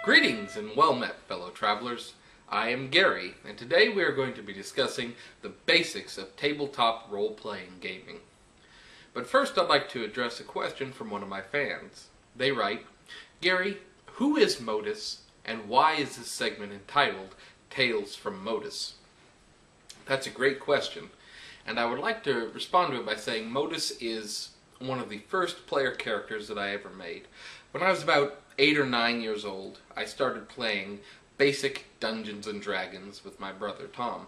Greetings and well met, fellow travelers. I am Gary, and today we are going to be discussing the basics of tabletop role-playing gaming. But first I'd like to address a question from one of my fans. They write, Gary, who is Modus, and why is this segment entitled Tales from Modus? That's a great question, and I would like to respond to it by saying Modus is one of the first player characters that I ever made. When I was about 8 or 9 years old, I started playing basic Dungeons and Dragons with my brother Tom.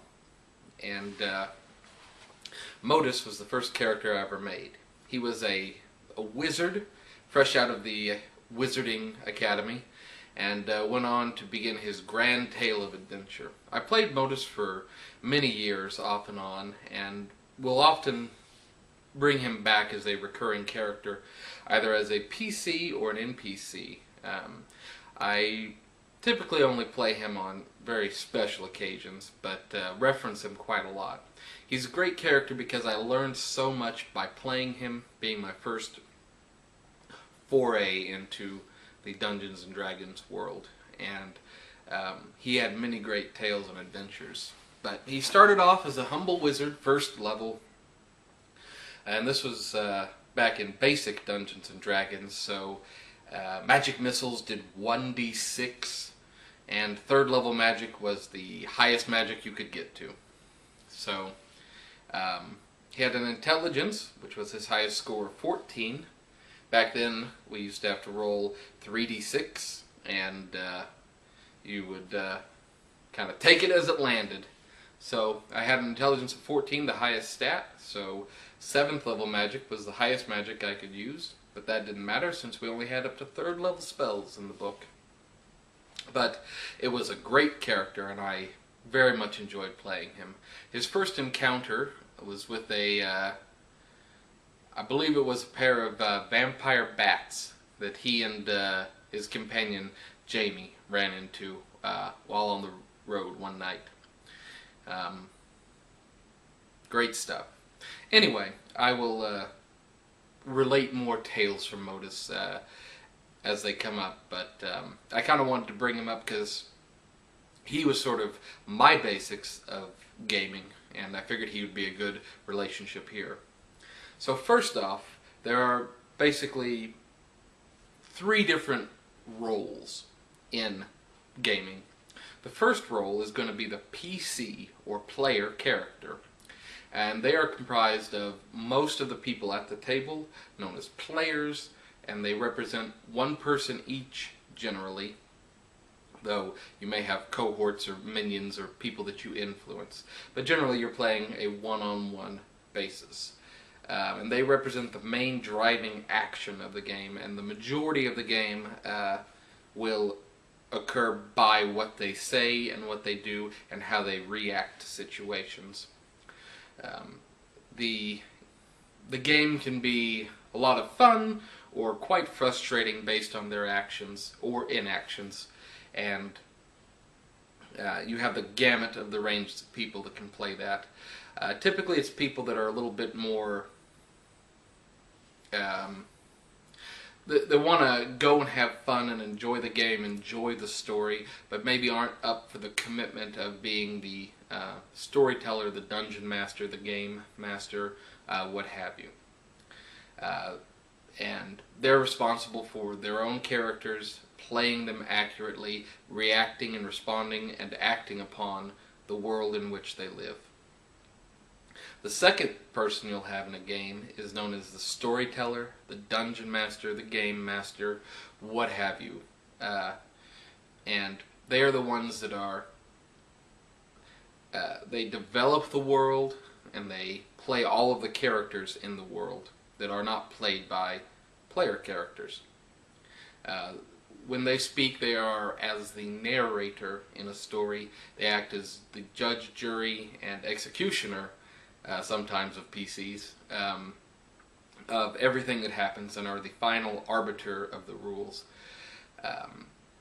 And Modus was the first character I ever made. He was a wizard, fresh out of the Wizarding Academy, and went on to begin his grand tale of adventure. I played Modus for many years, off and on, and will often bring him back as a recurring character, either as a PC or an NPC. I typically only play him on very special occasions, but reference him quite a lot. He's a great character because I learned so much by playing him, being my first foray into the Dungeons and Dragons world, and he had many great tales and adventures. But he started off as a humble wizard, first level, and this was back in basic Dungeons and Dragons, so magic missiles did 1d6, and third level magic was the highest magic you could get to. So he had an intelligence, which was his highest score, 14. Back then we used to have to roll 3d6, and you would kind of take it as it landed. So I had an intelligence of 14, the highest stat, so 7th level magic was the highest magic I could use, but that didn't matter since we only had up to 3rd level spells in the book. But it was a great character, and I very much enjoyed playing him. His first encounter was with I believe it was a pair of vampire bats that he and his companion Jamie ran into while on the road one night. Great stuff. Anyway, I will relate more tales from Modus as they come up, but I kind of wanted to bring him up because he was sort of my basics of gaming, and I figured he would be a good relationship here. So first off, there are basically 3 different roles in gaming. The first role is going to be the PC, or player character, and they are comprised of most of the people at the table, known as players, and they represent one person each, generally, though you may have cohorts or minions or people that you influence. But generally you're playing a one-on-one basis. And they represent the main driving action of the game, and the majority of the game will occur by what they say and what they do and how they react to situations. The game can be a lot of fun or quite frustrating based on their actions or inactions, and you have the gamut of the range of people that can play that. Typically it's people that are a little bit more they want to go and have fun and enjoy the game, enjoy the story, but maybe aren't up for the commitment of being the storyteller, the dungeon master, the game master, what have you. And they're responsible for their own characters, playing them accurately, reacting and responding and acting upon the world in which they live. The second person you'll have in a game is known as the storyteller, the dungeon master, the game master, what have you. And they are the ones that are, they develop the world and they play all of the characters in the world that are not played by player characters. When they speak, they are as the narrator in a story. They act as the judge, jury, and executioner, sometimes of PCs, of everything that happens, and are the final arbiter of the rules.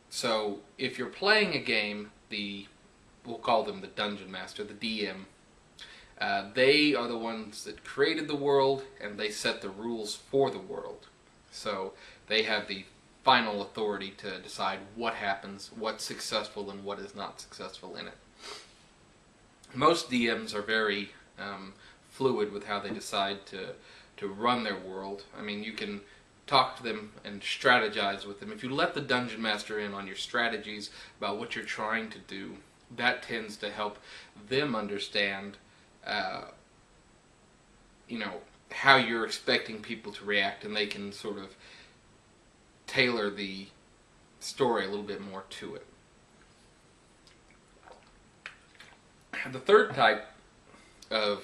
So if you're playing a game, we'll call them the Dungeon Master, the DM, they are the ones that created the world, and they set the rules for the world. So they have the final authority to decide what happens, what's successful and what is not successful in it. Most DMs are very fluid with how they decide to run their world. I mean, you can talk to them and strategize with them. If you let the Dungeon Master in on your strategies about what you're trying to do, that tends to help them understand, how you're expecting people to react, and they can sort of tailor the story a little bit more to it. The third type of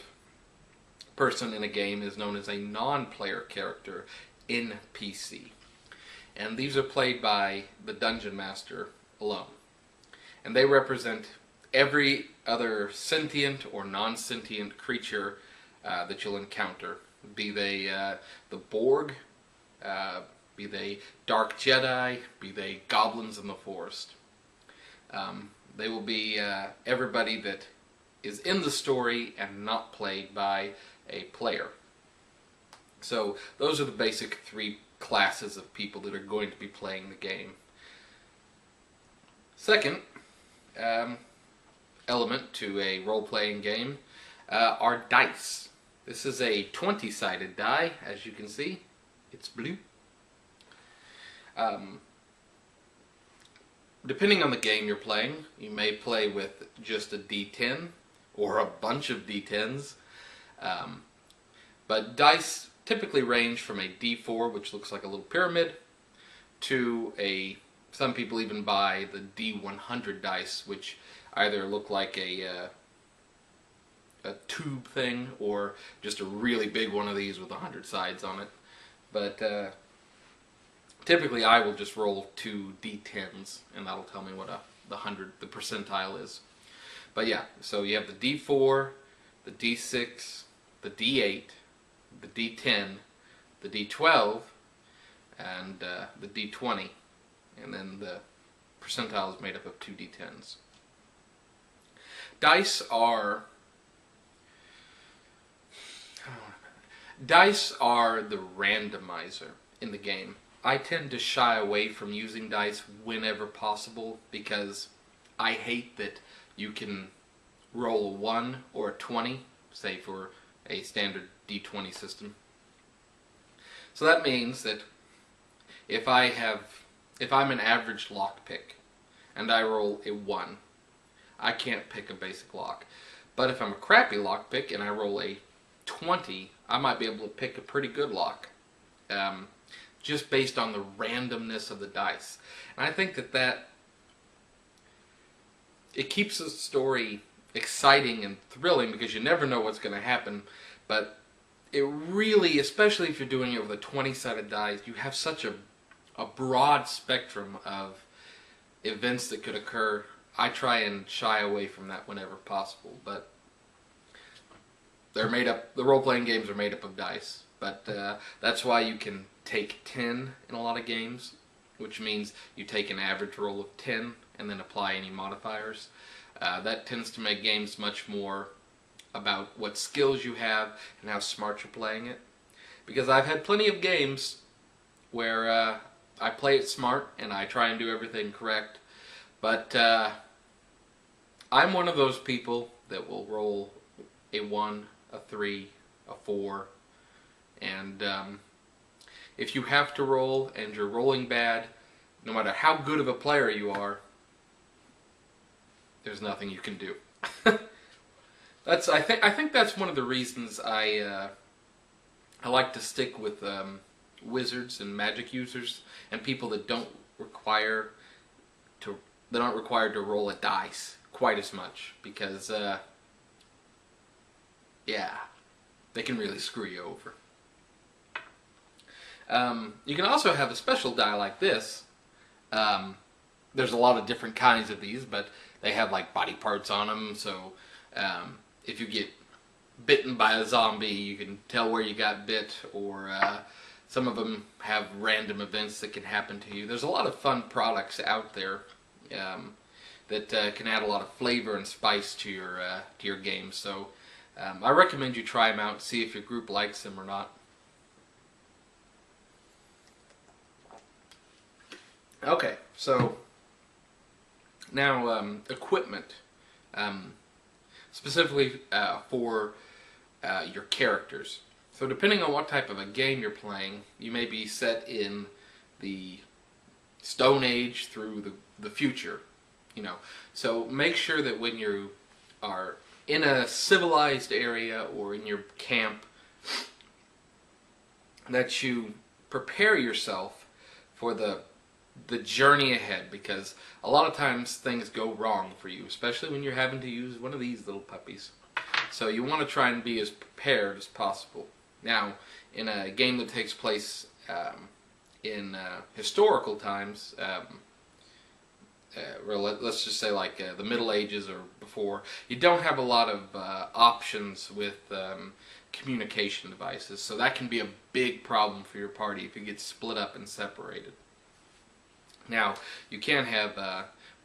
person in a game is known as a non-player character, NPC. And these are played by the Dungeon Master alone. And they represent every other sentient or non-sentient creature that you'll encounter. Be they the Borg, be they Dark Jedi, be they goblins in the forest. They will be everybody that is in the story and not played by a player. So those are the basic three classes of people that are going to be playing the game. Second element to a role-playing game are dice. This is a 20-sided die, as you can see. It's blue. Depending on the game you're playing, you may play with just a D10 or a bunch of D10s. But dice typically range from a D4, which looks like a little pyramid, to some people even buy the D100 dice, which either look like a tube thing or just a really big one of these with 100 sides on it. But typically I will just roll 2 D10s, and that'll tell me what the percentile is. But yeah, so you have the D4, the D6, the D8, the D10, the D12, and the D20, and then the percentile is made up of 2 D10s. Dice are the randomizer in the game. I tend to shy away from using dice whenever possible because I hate that you can roll a 1 or a 20, say for a standard D20 system. So that means that if I'm an average lockpick and I roll a 1, I can't pick a basic lock. But if I'm a crappy lockpick and I roll a 20, I might be able to pick a pretty good lock, just based on the randomness of the dice. And I think that it keeps the story exciting and thrilling because you never know what's going to happen. But it really, especially if you're doing it with a 20-sided dice, you have such a broad spectrum of events that could occur. I try and shy away from that whenever possible, but the role-playing games are made up of dice. But that's why you can take 10 in a lot of games, which means you take an average roll of 10 and then apply any modifiers. That tends to make games much more about what skills you have and how smart you're playing it. Because I've had plenty of games where I play it smart and I try and do everything correct, but I'm one of those people that will roll a 1, a 3, a 4, and if you have to roll and you're rolling bad, no matter how good of a player you are, there's nothing you can do. I think that's one of the reasons I like to stick with wizards and magic users and people that aren't required to roll a dice quite as much, because yeah, they can really screw you over. You can also have a special die like this. There's a lot of different kinds of these, but they have like body parts on them, so if you get bitten by a zombie, you can tell where you got bit, or some of them have random events that can happen to you. There's a lot of fun products out there that can add a lot of flavor and spice to your game. So I recommend you try them out, see if your group likes them or not. Okay, so now equipment, specifically for your characters. So depending on what type of a game you're playing, you may be set in the Stone Age through the future, you know. So make sure that when you are in a civilized area or in your camp, that you prepare yourself for the journey ahead, because a lot of times things go wrong for you, especially when you're having to use one of these little puppies. So you want to try and be as prepared as possible. Now, in a game that takes place in historical times, let's just say like the Middle Ages or before, you don't have a lot of options with communication devices, so that can be a big problem for your party if it gets split up and separated. Now, you can have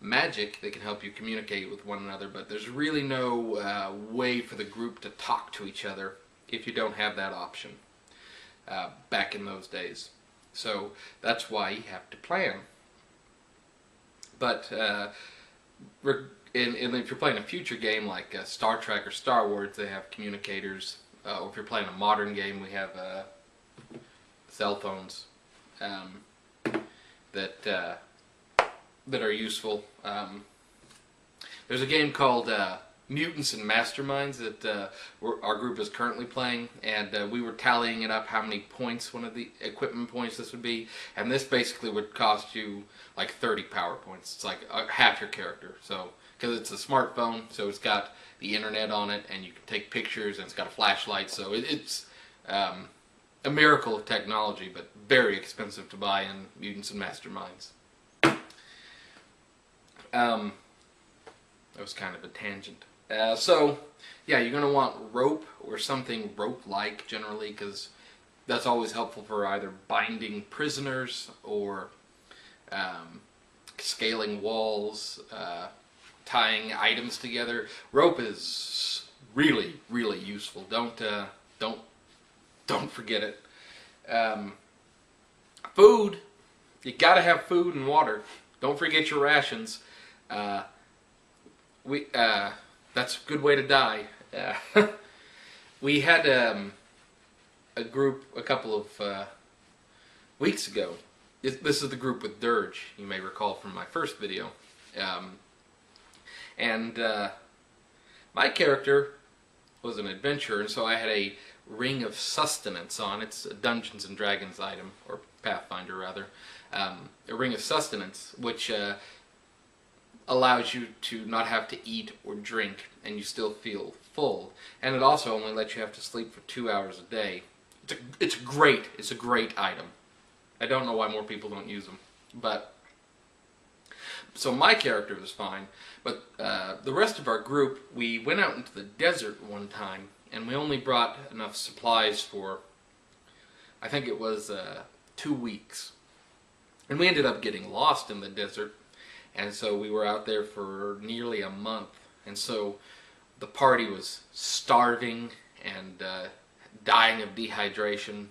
magic that can help you communicate with one another, but there's really no way for the group to talk to each other if you don't have that option back in those days. So that's why you have to plan. But if you're playing a future game like Star Trek or Star Wars, they have communicators. Or if you're playing a modern game, we have cell phones that are useful. There's a game called Mutants and Masterminds that our group is currently playing, and we were tallying it up how many points, one of the equipment points this would be, and this basically would cost you like 30 power points. It's like half your character. So because it's a smartphone, so it's got the internet on it, and you can take pictures, and it's got a flashlight, so it's a miracle of technology, but very expensive to buy in Mutants and Masterminds. That was kind of a tangent. So, yeah, you're going to want rope or something rope-like generally, because that's always helpful for either binding prisoners or scaling walls, tying items together. Rope is really, really useful. Don't forget it. Food, you got to have food and water. Don't forget your rations. That's a good way to die. We had a group a couple of weeks ago. This is the group with Dirge, you may recall from my first video. My character was an adventurer, and so I had a Ring of Sustenance on. It's a Dungeons and Dragons item, or Pathfinder rather. A Ring of Sustenance, which allows you to not have to eat or drink, and you still feel full. And it also only lets you have to sleep for 2 hours a day. It's a great item. I don't know why more people don't use them, but so my character was fine. But the rest of our group, we went out into the desert one time, and we only brought enough supplies for, I think it was 2 weeks. And we ended up getting lost in the desert, and so we were out there for nearly a month. And so the party was starving and dying of dehydration,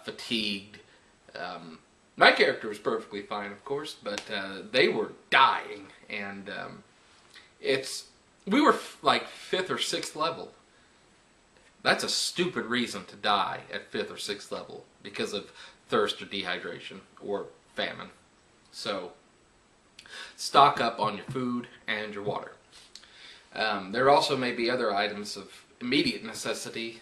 fatigued. My character was perfectly fine, of course, but they were dying, and we were like 5th or 6th level. That's a stupid reason to die at 5th or 6th level, because of thirst or dehydration or famine. So stock up on your food and your water. There also may be other items of immediate necessity.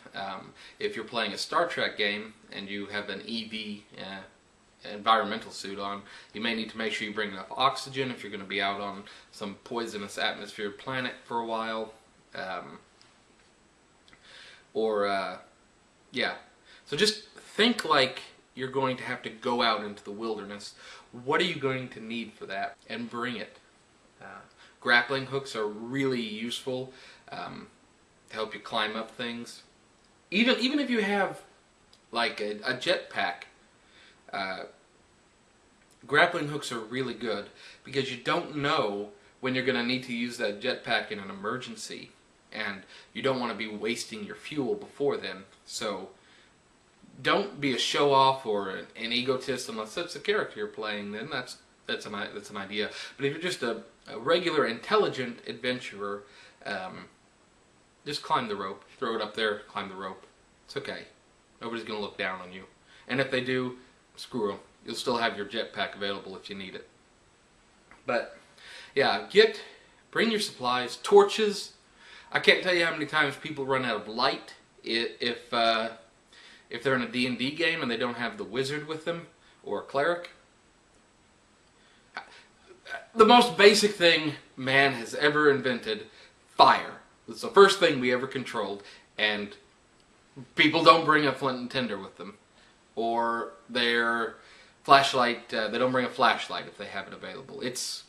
If you're playing a Star Trek game and you have an EV environmental suit on, you may need to make sure you bring enough oxygen if you're going to be out on some poisonous atmosphere planet for a while. Yeah. So just think like you're going to have to go out into the wilderness. What are you going to need for that? And bring it. Grappling hooks are really useful to help you climb up things. Even if you have like a jetpack, grappling hooks are really good, because you don't know when you're going to need to use that jetpack in an emergency, and you don't want to be wasting your fuel before then. So don't be a show-off or an egotist unless that's the character you're playing. Then that's an idea. But if you're just a regular intelligent adventurer, just climb the rope. Throw it up there, climb the rope. It's okay. Nobody's going to look down on you. And if they do, screw them. You'll still have your jetpack available if you need it. But yeah, bring your supplies, torches. I can't tell you how many times people run out of light if they're in a D&D game and they don't have the wizard with them or a cleric. The most basic thing man has ever invented, fire. It's the first thing we ever controlled, and people don't bring a flint and tinder with them, or their flashlight. They don't bring a flashlight if they have it available. It's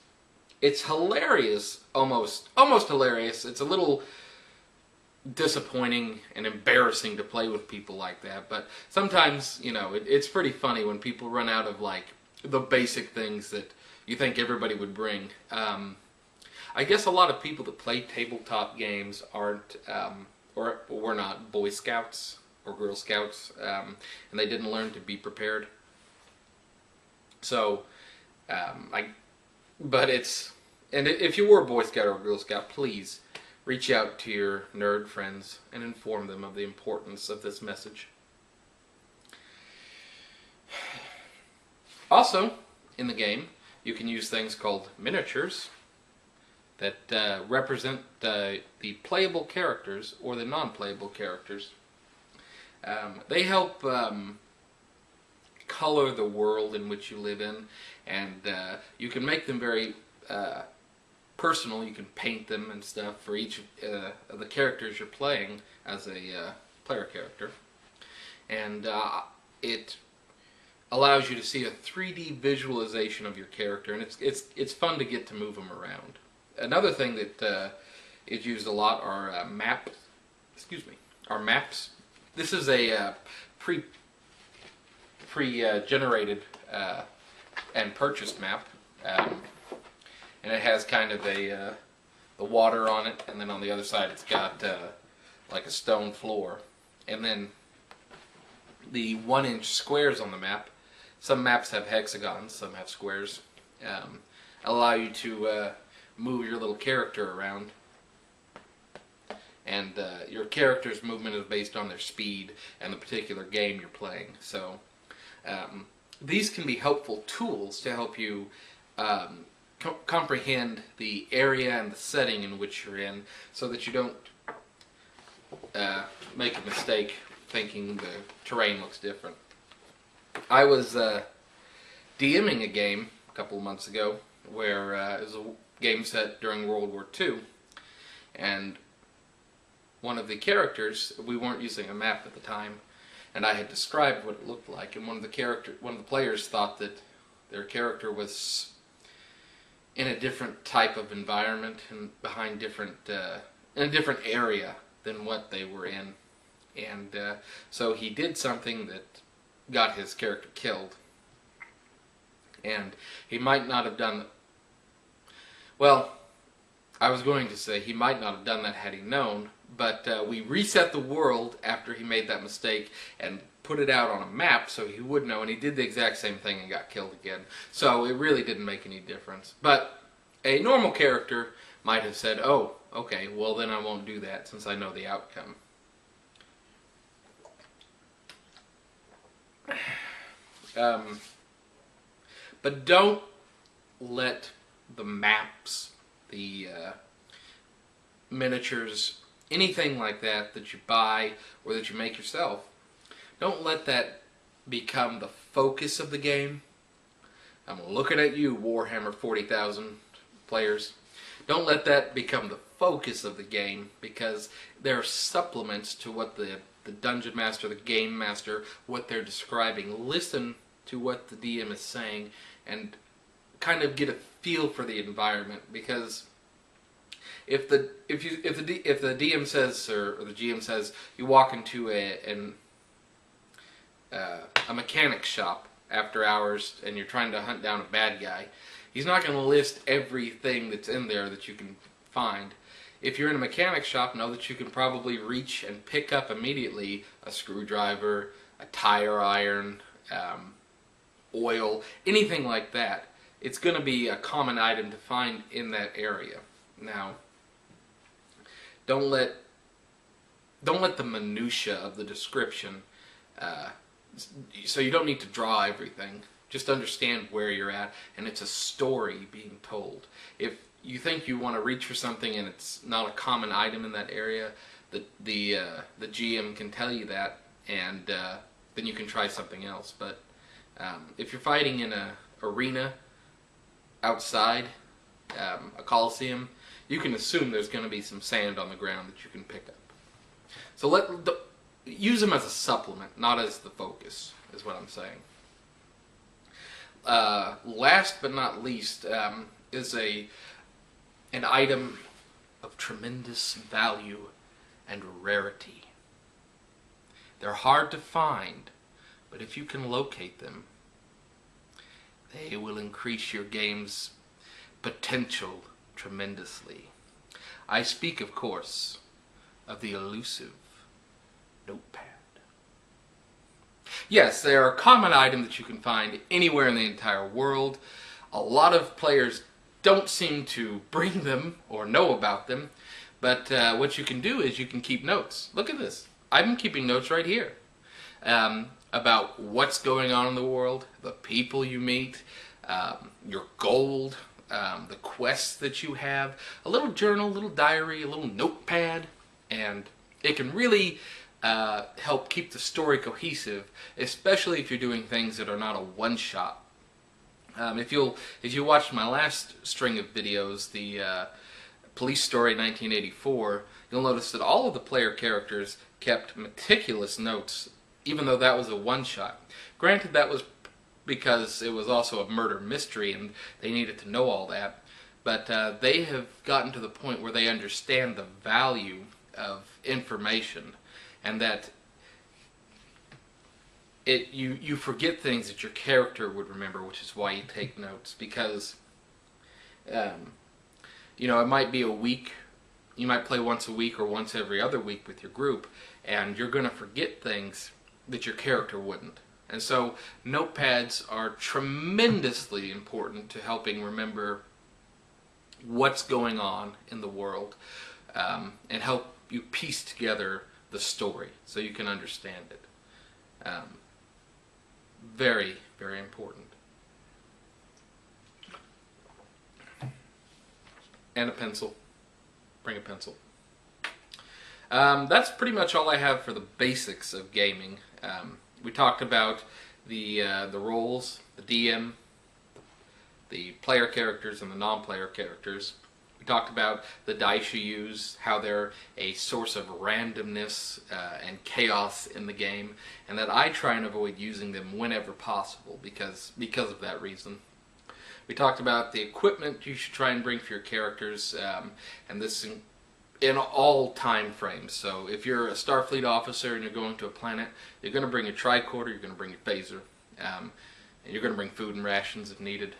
hilarious, almost hilarious. It's a little disappointing and embarrassing to play with people like that, but sometimes, you know, it's pretty funny when people run out of like the basic things that you think everybody would bring. I guess a lot of people that play tabletop games aren't, or were not Boy Scouts or Girl Scouts, and they didn't learn to be prepared. So, but if you were a Boy Scout or a Girl Scout, please reach out to your nerd friends and inform them of the importance of this message. Also, in the game, you can use things called miniatures that represent the playable characters or the non-playable characters. They help color the world in which you live in, and you can make them very personal. You can paint them and stuff for each of the characters you're playing as a player character, and it allows you to see a 3D visualization of your character, and it's fun to get to move them around. Another thing that is used a lot are maps. Are maps. This is a pre-generated and purchased map, and it has kind of the water on it, and then on the other side it's got like a stone floor, and then the 1-inch squares on the map. Some maps have hexagons, some have squares. Allow you to move your little character around, and your character's movement is based on their speed and the particular game you're playing. So these can be helpful tools to help you comprehend the area and the setting in which you're in, so that you don't make a mistake thinking the terrain looks different. I was DMing a game a couple of months ago where it was a game set during World War II, and one of the characters, we weren't using a map at the time, and I had described what it looked like, and one of the players thought that their character was in a different type of environment and behind in a different area than what they were in, and so he did something that got his character killed, and he might not have done. Well, I was going to say he might not have done that had he known, but we reset the world after he made that mistake and put it out on a map so he would know, and he did the exact same thing and got killed again. So it really didn't make any difference. But a normal character might have said, oh, okay, well then I won't do that since I know the outcome. But don't let the maps, the miniatures, anything like that that you buy or that you make yourself, don't let that become the focus of the game. I'm looking at you, Warhammer 40,000 players. Don't let that become the focus of the game, because there are supplements to what the Dungeon Master, the Game Master, what they're describing. Listen to what the DM is saying and kind of get a feel for the environment, because if the DM says or the GM says you walk into a mechanic shop after hours and you're trying to hunt down a bad guy, he's not going to list everything that's in there that you can find. If you're in a mechanic shop, know that you can probably reach and pick up immediately a screwdriver, a tire iron, oil, anything like that. it's going to be a common item to find in that area. Now, don't let the minutia of the description, so you don't need to draw everything. Just understand where you're at, and it's a story being told. If you think you want to reach for something and it's not a common item in that area, the GM can tell you that, and then you can try something else. But if you're fighting in an arena outside a coliseum, you can assume there's going to be some sand on the ground that you can pick up. So use them as a supplement, not as the focus, is what I'm saying. Last but not least is an item of tremendous value and rarity. They're hard to find, but if you can locate them, they will increase your game's potential tremendously. I speak, of course, of the elusive notepad. Yes, they are a common item that you can find anywhere in the entire world. A lot of players don't seem to bring them or know about them, but what you can do is you can keep notes. Look at this. I've been keeping notes right here about what's going on in the world, the people you meet, your gold, the quests that you have, a little journal, a little diary, a little notepad, and it can really help keep the story cohesive, especially if you're doing things that are not a one-shot. If you watched my last string of videos, the Police Story 1984, you'll notice that all of the player characters kept meticulous notes, even though that was a one-shot. Granted, that was because it was also a murder mystery and they needed to know all that, but they have gotten to the point where they understand the value of information, and that you forget things that your character would remember, which is why you take notes, because you know, it might be a week, you might play once a week or once every other week with your group, and you're going to forget things that your character wouldn't. And so notepads are tremendously important to helping remember what's going on in the world, and help you piece together the story so you can understand it. Very, very important. And a pencil. Bring a pencil. That's pretty much all I have for the basics of gaming. We talked about the roles, the DM, the player characters, and the non-player characters. We talked about the dice you use, how they're a source of randomness and chaos in the game, and that I try and avoid using them whenever possible because of that reason. We talked about the equipment you should try and bring for your characters, and this in all time frames. So if you're a Starfleet officer and you're going to a planet, you're going to bring a tricorder, you're going to bring your phaser, and you're going to bring food and rations if needed.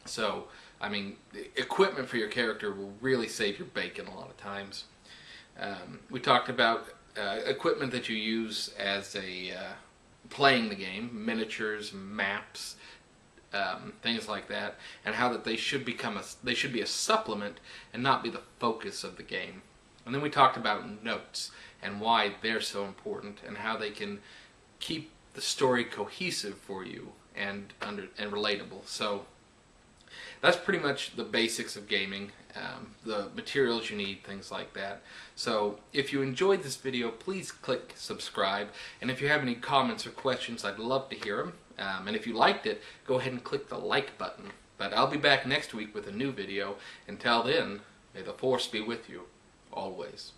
So, I mean, equipment for your character will really save your bacon a lot of times. We talked about equipment that you use as playing the game, miniatures, maps, things like that, and how that they should be a supplement and not be the focus of the game. And then we talked about notes and why they're so important and how they can keep the story cohesive for you and relatable. So that's pretty much the basics of gaming, the materials you need, things like that. So if you enjoyed this video, please click subscribe, and if you have any comments or questions, I'd love to hear them. And if you liked it, go ahead and click the like button. But I'll be back next week with a new video. Until then, may the Force be with you always.